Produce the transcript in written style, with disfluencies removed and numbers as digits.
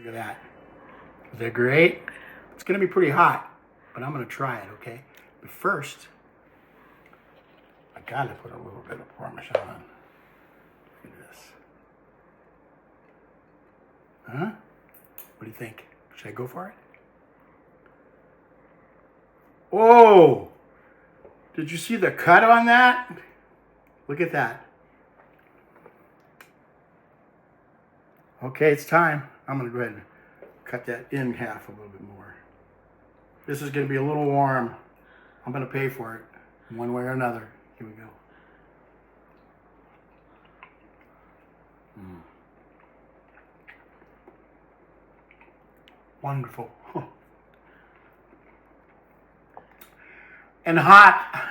Look at that. Is that great? It's going to be pretty hot, but I'm going to try it, okay? But first, I got to put a little bit of Parmesan on. Look at this. Huh? What do you think? Should I go for it? Oh! Did you see the cut on that? Look at that. Okay, it's time. I'm going to go ahead and cut that in half a little bit more. This is going to be a little warm. I'm going to pay for it one way or another. Here we go. Wonderful. And hot.